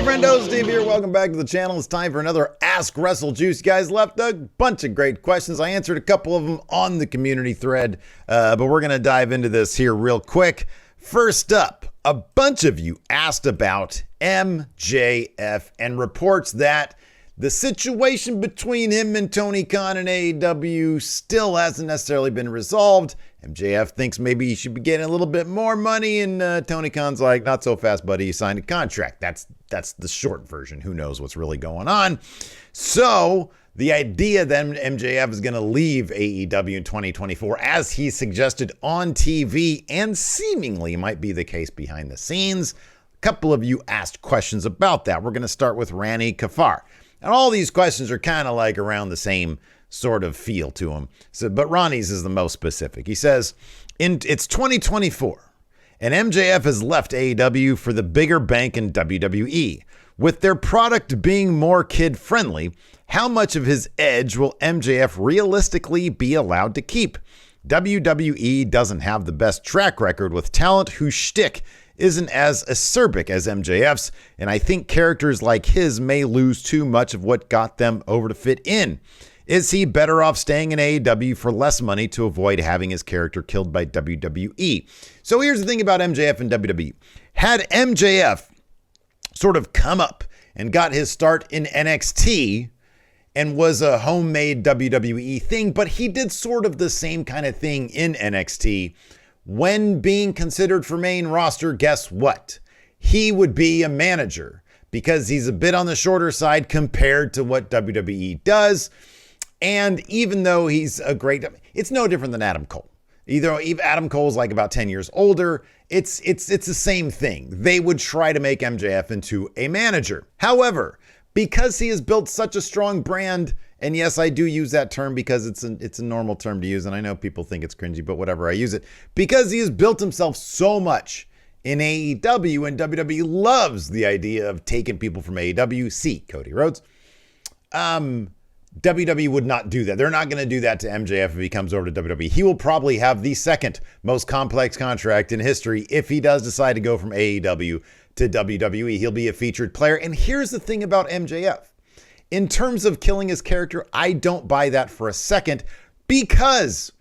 friendo, Steve here. Welcome back to the channel. It's time for another Ask Wrestle Juice. You guys left a bunch of great questions. I answered a couple of them on the community thread, but we're going to dive into this here real quick. First up, a bunch of you asked about MJF and reports that the situation between him and Tony Khan and AEW still hasn't necessarily been resolved. MJF thinks maybe he should be getting a little bit more money, and Tony Khan's like, not so fast, buddy. You signed a contract. That's the short version. Who knows what's really going on? So the idea that MJF is going to leave AEW in 2024, as he suggested on TV, and seemingly might be the case behind the scenes. A couple of you asked questions about that. We're going to start with Rani Kafar. And all these questions are kind of like around the same sort of feel to them. So, but Ronnie's is the most specific. He says, it's 2024, and MJF has left AEW for the bigger bank in WWE. With their product being more kid-friendly, how much of his edge will MJF realistically be allowed to keep? WWE doesn't have the best track record with talent whose shtick isn't as acerbic as MJF's, and I think characters like his may lose too much of what got them over to fit in. Is he better off staying in AEW for less money to avoid having his character killed by WWE? So here's the thing about MJF and WWE. Had MJF sort of come up and got his start in NXT and was a homemade WWE thing, but he did sort of the same kind of thing in NXT. When being considered for main roster, guess what? He would be a manager because he's a bit on the shorter side compared to what WWE does. And even though he's a great, it's no different than Adam Cole. Either Adam Cole's like about 10 years older. It's the same thing. They would try to make MJF into a manager. However, because he has built such a strong brand, and yes, I do use that term because it's a normal term to use, and I know people think it's cringy, but whatever, I use it. Because he has built himself so much in AEW, and WWE loves the idea of taking people from AEW. See Cody Rhodes. WWE would not do that. They're not going to do that to MJF if he comes over to WWE. He will probably have the second most complex contract in history if he does decide to go from AEW to WWE. He'll be a featured player. And here's the thing about MJF. In terms of killing his character, I don't buy that for a second, because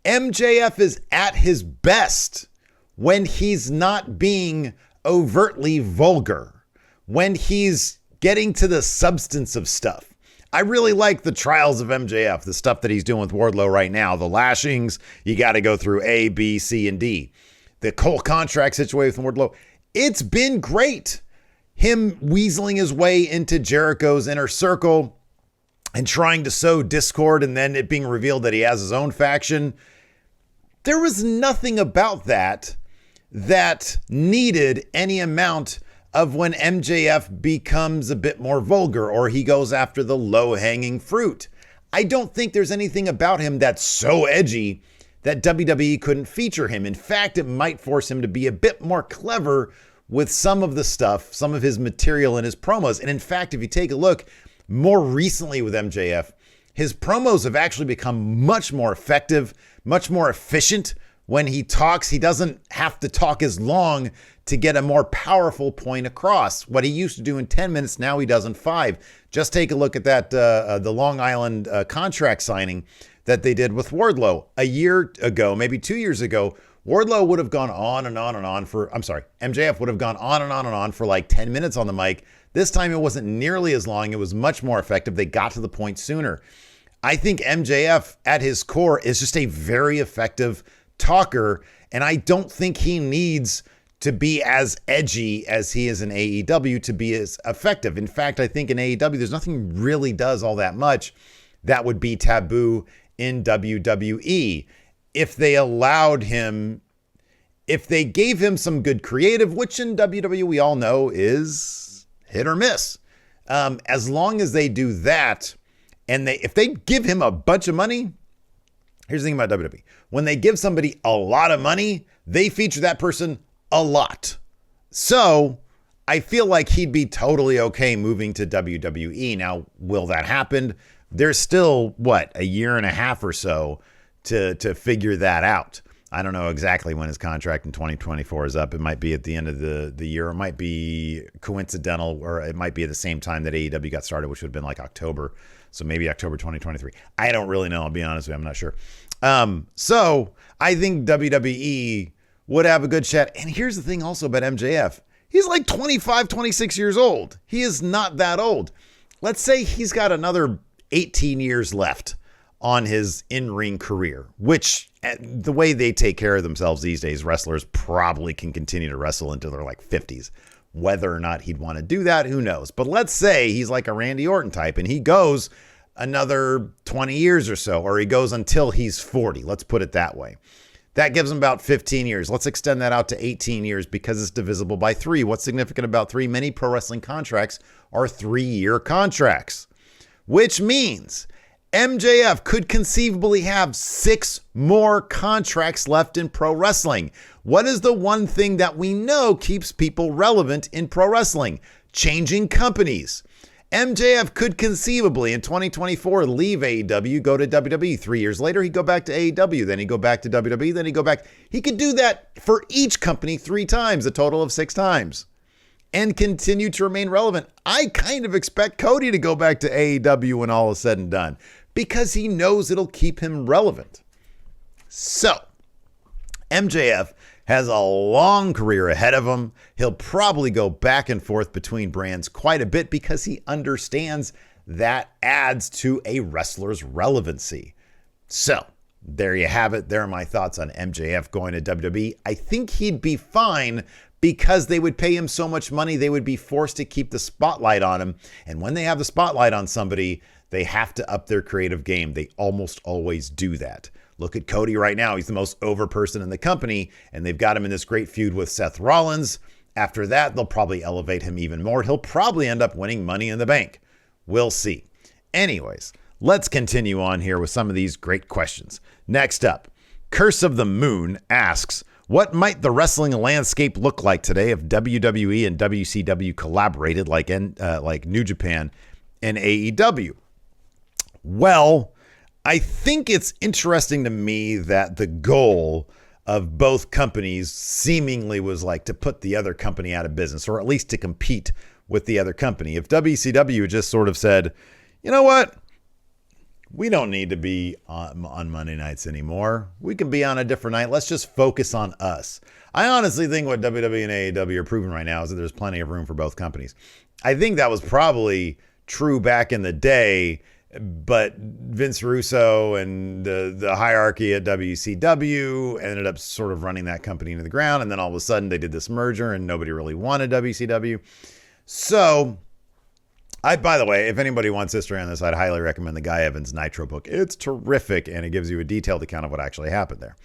MJF is at his best when he's not being overtly vulgar, when he's getting to the substance of stuff. I really like the trials of MJF, the stuff that he's doing with Wardlow right now. The lashings, you got to go through A, B, C, and D. The Cole contract situation with Wardlow, it's been great. Him weaseling his way into Jericho's inner circle and trying to sow discord, and then it being revealed that he has his own faction. There was nothing about that needed any amount of when MJF becomes a bit more vulgar or he goes after the low-hanging fruit. I don't think there's anything about him that's so edgy that WWE couldn't feature him. In fact, it might force him to be a bit more clever with some of the stuff, some of his material and his promos. And in fact, if you take a look more recently with MJF, his promos have actually become much more effective, much more efficient. When he talks, he doesn't have to talk as long to get a more powerful point across. What he used to do in 10 minutes, now he does in 5. Just take a look at that, the Long Island contract signing that they did with Wardlow a year ago, maybe 2 years ago. Wardlow would have gone on and on and on MJF would have gone on and on and on for like 10 minutes on the mic. This time it wasn't nearly as long. It was much more effective. They got to the point sooner. I think MJF at his core is just a very effective talker, and I don't think he needs to be as edgy as he is in AEW to be as effective. In fact, I think in AEW, there's nothing really does all that much that would be taboo in WWE. If they allowed him, if they gave him some good creative, which in WWE we all know is hit or miss. As long as they do that, and if they give him a bunch of money, here's the thing about WWE. When they give somebody a lot of money, they feature that person a lot. So I feel like he'd be totally okay moving to WWE. Now, will that happen? There's still, a year and a half or so to figure that out. I don't know exactly when his contract in 2024 is up. It might be at the end of the year. It might be coincidental, or it might be at the same time that AEW got started, which would have been like October. So maybe October 2023. I don't really know. I'll be honest with you. I'm not sure. So I think WWE would have a good shot. And here's the thing also about MJF. He's like 25, 26 years old. He is not that old. Let's say he's got another 18 years left on his in-ring career, which the way they take care of themselves these days, wrestlers probably can continue to wrestle into their like 50s. Whether or not he'd want to do that, who knows? But let's say he's like a Randy Orton type and he goes another 20 years or so, or he goes until he's 40. Let's put it that way. That gives him about 15 years. Let's extend that out to 18 years because it's divisible by 3. What's significant about 3? Many pro wrestling contracts are 3-year contracts, which means MJF could conceivably have 6 more contracts left in pro wrestling. What is the one thing that we know keeps people relevant in pro wrestling? Changing companies. MJF could conceivably in 2024 leave AEW, go to WWE. 3 years later, he'd go back to AEW, then he'd go back to WWE, then he'd go back. He could do that for each company 3 times, a total of 6 times, and continue to remain relevant. I kind of expect Cody to go back to AEW when all is said and done, because he knows it'll keep him relevant. So, MJF has a long career ahead of him. He'll probably go back and forth between brands quite a bit because he understands that adds to a wrestler's relevancy. So, there you have it. There are my thoughts on MJF going to WWE. I think he'd be fine because they would pay him so much money, they would be forced to keep the spotlight on him. And when they have the spotlight on somebody, they have to up their creative game. They almost always do that. Look at Cody right now. He's the most over person in the company, and they've got him in this great feud with Seth Rollins. After that, they'll probably elevate him even more. He'll probably end up winning Money in the Bank. We'll see. Anyways, let's continue on here with some of these great questions. Next up, Curse of the Moon asks, what might the wrestling landscape look like today if WWE and WCW collaborated like New Japan and AEW? Well, I think it's interesting to me that the goal of both companies seemingly was like to put the other company out of business, or at least to compete with the other company. If WCW just sort of said, you know what? We don't need to be on Monday nights anymore. We can be on a different night. Let's just focus on us. I honestly think what WWE and AEW are proving right now is that there's plenty of room for both companies. I think that was probably true back in the day, but Vince Russo and the hierarchy at WCW ended up sort of running that company into the ground. And then all of a sudden they did this merger and nobody really wanted WCW. So, by the way, if anybody wants history on this, I'd highly recommend the Guy Evans Nitro book. It's terrific, and it gives you a detailed account of what actually happened there.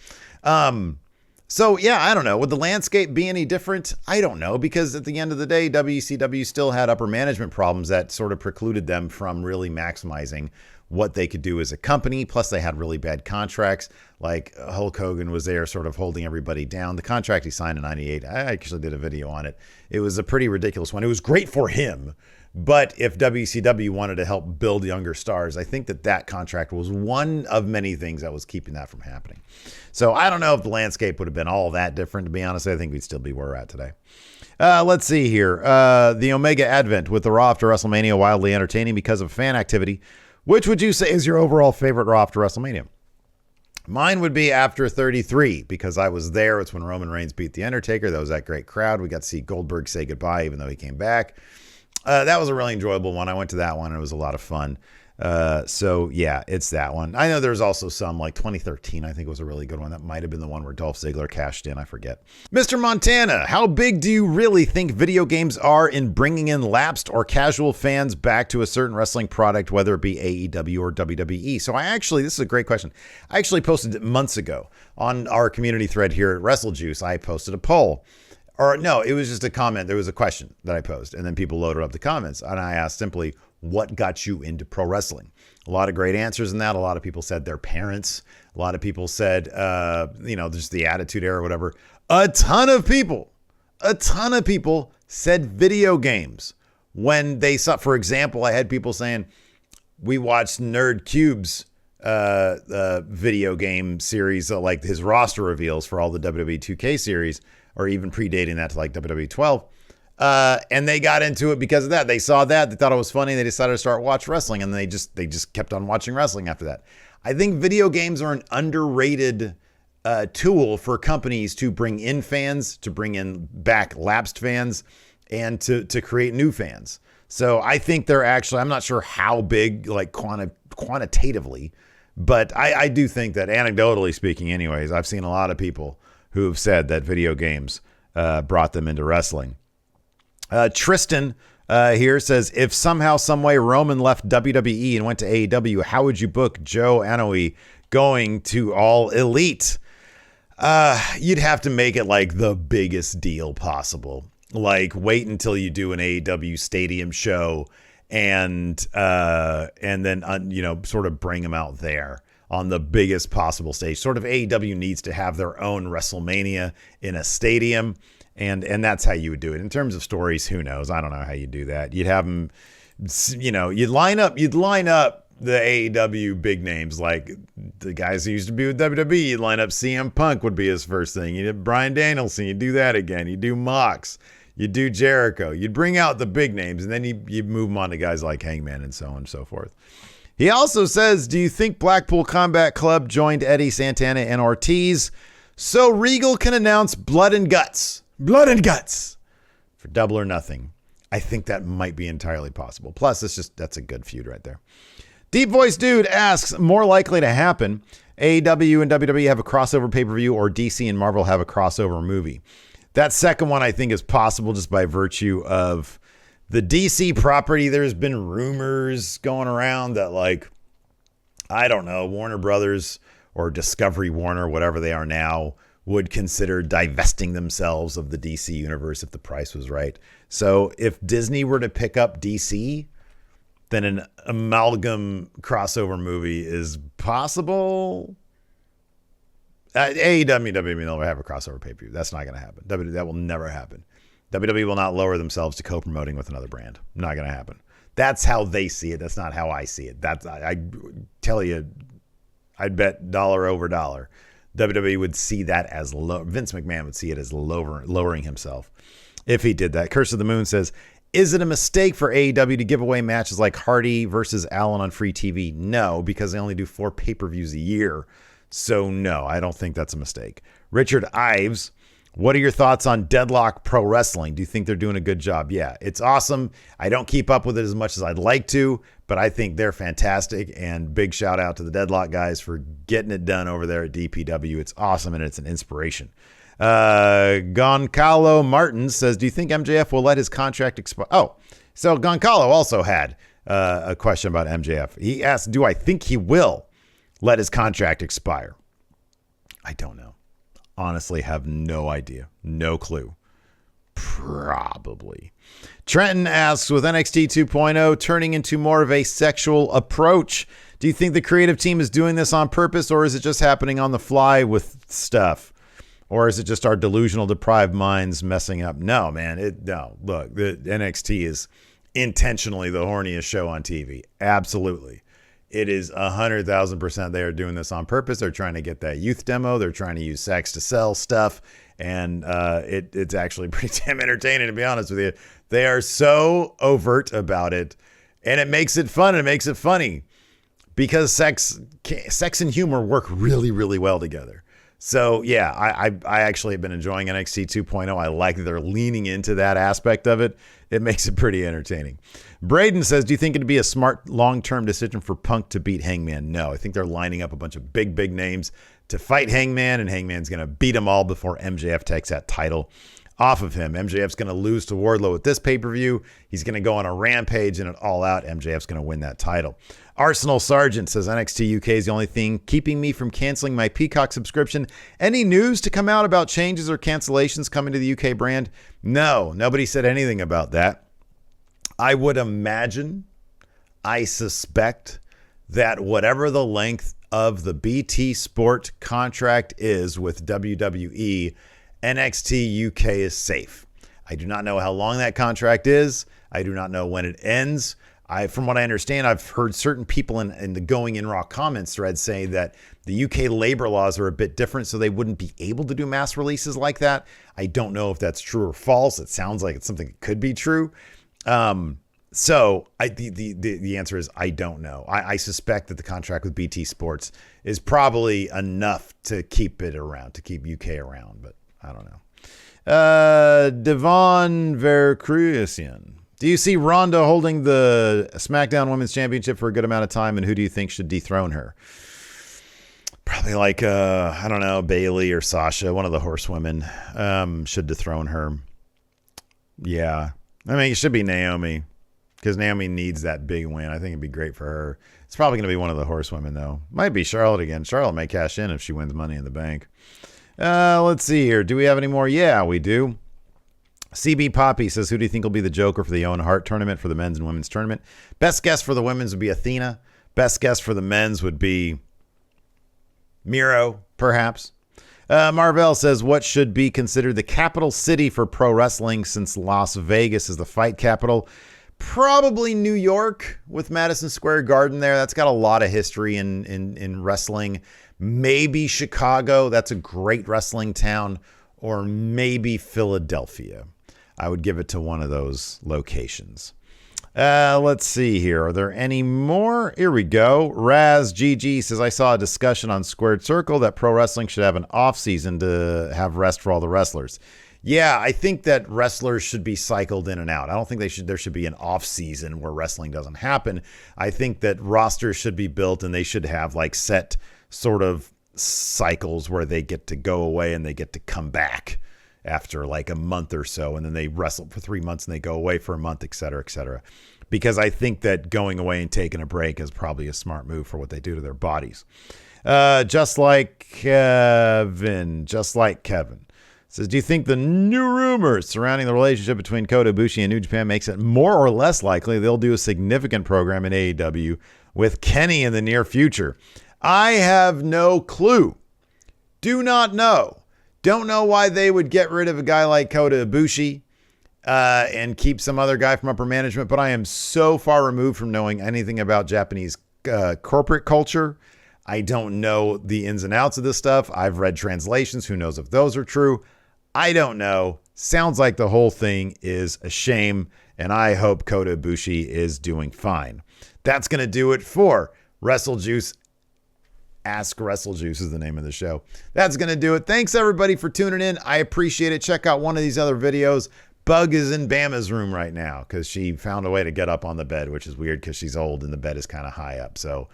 So, yeah, I don't know. Would the landscape be any different? I don't know, because at the end of the day, WCW still had upper management problems that sort of precluded them from really maximizing what they could do as a company. Plus, they had really bad contracts. Like Hulk Hogan was there sort of holding everybody down. The contract he signed in 98, I actually did a video on it. It was a pretty ridiculous one. It was great for him. But if WCW wanted to help build younger stars, I think that contract was one of many things that was keeping that from happening. So I don't know if the landscape would have been all that different, to be honest. I think we'd still be where we're at today. Let's see here. The Omega Advent with the Raw after WrestleMania wildly entertaining because of fan activity. Which would you say is your overall favorite Raw after WrestleMania? Mine would be after 33 because I was there. It's when Roman Reigns beat The Undertaker. That was that great crowd. We got to see Goldberg say goodbye even though he came back. That was a really enjoyable one. I went to that one. It was a lot of fun. So yeah, it's that one. I know there's also some like 2013, I think was a really good one. That might have been the one where Dolph Ziggler cashed in. I forget. Mr. Montana, how big do you really think video games are in bringing in lapsed or casual fans back to a certain wrestling product, whether it be AEW or WWE? So this is a great question. I actually posted it months ago on our community thread here at WrestleJuice. I posted a poll. Or no, it was just a comment. There was a question that I posed, and then people loaded up the comments. And I asked simply, what got you into pro wrestling? A lot of great answers in that. A lot of people said their parents. A lot of people said, just the Attitude Era or whatever. A ton of people said video games. When they saw, for example, I had people saying, we watched Nerd Cube's video game series, like his roster reveals for all the WWE 2K series, or even predating that to like WWE 12. And they got into it because of that. They saw that, they thought it was funny, they decided to start watch wrestling, and they just kept on watching wrestling after that. I think video games are an underrated tool for companies to bring in fans, to bring in back lapsed fans, and to create new fans. So I think they're actually, I'm not sure how big, like quantitatively, but I do think that, anecdotally speaking anyways, I've seen a lot of people who have said that video games brought them into wrestling. Tristan here says, if somehow, some way Roman left WWE and went to AEW, how would you book Joe Anoa'i going to All Elite? You'd have to make it like the biggest deal possible. Like, wait until you do an AEW stadium show and then sort of bring them out there on the biggest possible stage. Sort of AEW needs to have their own WrestleMania in a stadium. And that's how you would do it. In terms of stories, who knows? I don't know how you do that. You'd have them, you'd line up the AEW big names, like the guys who used to be with WWE. You'd line up CM Punk would be his first thing. You'd have Bryan Danielson. You'd do that again. You'd do Mox. You'd do Jericho. You'd bring out the big names, and then you move them on to guys like Hangman and so on and so forth. He also says, do you think Blackpool Combat Club joined Eddie Santana and Ortiz so Regal can announce Blood and Guts? Blood and Guts for Double or Nothing. I think that might be entirely possible. Plus, that's a good feud right there. Deep Voice Dude asks, more likely to happen, AEW and WWE have a crossover pay-per-view, or DC and Marvel have a crossover movie? That second one I think is possible just by virtue of the DC property. There's been rumors going around that, like, I don't know, Warner Brothers or Discovery Warner, whatever they are now, would consider divesting themselves of the DC universe if the price was right. So if Disney were to pick up DC, then an amalgam crossover movie is possible. AEW will never have a crossover pay-per-view. That's not going to happen. That will never happen. WWE will not lower themselves to co-promoting with another brand. Not going to happen. That's how they see it. That's not how I see it. I tell you, I'd bet dollar over dollar. WWE would see that as low. Vince McMahon would see it as lowering himself if he did that. Curse of the Moon says, is it a mistake for AEW to give away matches like Hardy versus Allen on free TV? No, because they only do 4 pay-per-views a year. So no, I don't think that's a mistake. Richard Ives, what are your thoughts on Deadlock Pro Wrestling? Do you think they're doing a good job? Yeah, it's awesome. I don't keep up with it as much as I'd like to, but I think they're fantastic. And big shout out to the Deadlock guys for getting it done over there at DPW. It's awesome and it's an inspiration. Goncalo Martin says, do you think MJF will let his contract expire? Oh, so Goncalo also had a question about MJF. He asked, do I think he will let his contract expire? I don't know. Honestly, have no idea. No clue. Probably. Trenton asks, with NXT 2.0 turning into more of a sexual approach, do you think the creative team is doing this on purpose, or is it just happening on the fly with stuff? Or is it just our delusional, deprived minds messing up? No, man. No. Look, the NXT is intentionally the horniest show on TV. Absolutely. It is 100,000% they are doing this on purpose. They're trying to get that youth demo. They're trying to use sex to sell stuff. And it's actually pretty damn entertaining, to be honest with you. They are so overt about it. And it makes it fun. And it makes it funny. Because sex and humor work really, really well together. So, yeah, I actually have been enjoying NXT 2.0. I like that they're leaning into that aspect of it. It makes it pretty entertaining. Braden says, do you think it'd be a smart long-term decision for Punk to beat Hangman? No, I think they're lining up a bunch of big names to fight Hangman, and Hangman's going to beat them all before MJF takes that title off of him. MJF's going to lose to Wardlow at this pay-per-view. He's going to go on a rampage and it all out. MJF's going to win that title. Arsenal Sergeant says, NXT UK is the only thing keeping me from canceling my Peacock subscription. Any news to come out about changes or cancellations coming to the UK brand? No, nobody said anything about that. I would imagine, I suspect, that whatever the length of the BT Sport contract is with WWE, NXT UK is safe. I do not know how long that contract is. I do not know when it ends. From what I understand, I've heard certain people in the Going In Raw comments thread say that the UK labor laws are a bit different, so they wouldn't be able to do mass releases like that. I don't know if that's true or false. It sounds like it's something that could be true. So the answer is I don't know. I suspect that the contract with BT Sports is probably enough to keep it around, to keep UK around, but I don't know. Devon Vercruisian. Do you see Ronda holding the SmackDown Women's Championship for a good amount of time, and who do you think should dethrone her? Probably like, I don't know, Bailey or Sasha, one of the horsewomen should dethrone her. Yeah. I mean, it should be Naomi, because Naomi needs that big win. I think it'd be great for her. It's probably going to be one of the horsewomen, though. Might be Charlotte again. Charlotte may cash in if she wins Money in the Bank. Let's see here. Do we have any more? Yeah, we do. CB Poppy says, who do you think will be the Joker for the Owen Hart tournament for the men's and women's tournament? Best guess for the women's would be Athena. Best guess for the men's would be Miro, perhaps. Marvell says, what should be considered the capital city for pro wrestling since Las Vegas is the fight capital? Probably New York with Madison Square Garden there. That's got a lot of history in wrestling. Maybe Chicago. That's a great wrestling town. Or maybe Philadelphia. I would give it to one of those locations. Let's see here. Are there any more? Here we go. Raz GG says, I saw a discussion on Squared Circle that pro wrestling should have an off season to have rest for all the wrestlers. Yeah, I think that wrestlers should be cycled in and out. I don't think there should be an off season where wrestling doesn't happen. I think that rosters should be built and they should have like set sort of cycles where they get to go away and they get to come back after like a month or so, and then they wrestle for 3 months and they go away for a month, et cetera, et cetera. Because I think that going away and taking a break is probably a smart move for what they do to their bodies. Just like Kevin says, do you think the new rumors surrounding the relationship between Kota Ibushi and New Japan makes it more or less likely they'll do a significant program in AEW with Kenny in the near future? I have no clue. Do not know. Don't know why they would get rid of a guy like Kota Ibushi and keep some other guy from upper management, but I am so far removed from knowing anything about Japanese corporate culture. I don't know the ins and outs of this stuff. I've read translations. Who knows if those are true? I don't know. Sounds like the whole thing is a shame, and I hope Kota Ibushi is doing fine. That's going to do it for WrestleJuice. Ask WrestleJuice is the name of the show. That's going to do it. Thanks, everybody, for tuning in. I appreciate it. Check out one of these other videos. Bug is in Bama's room right now because she found a way to get up on the bed, which is weird because she's old and the bed is kind of high up. So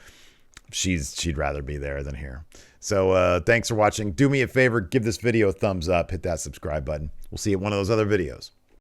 she'd rather be there than here. So thanks for watching. Do me a favor. Give this video a thumbs up. Hit that subscribe button. We'll see you at one of those other videos.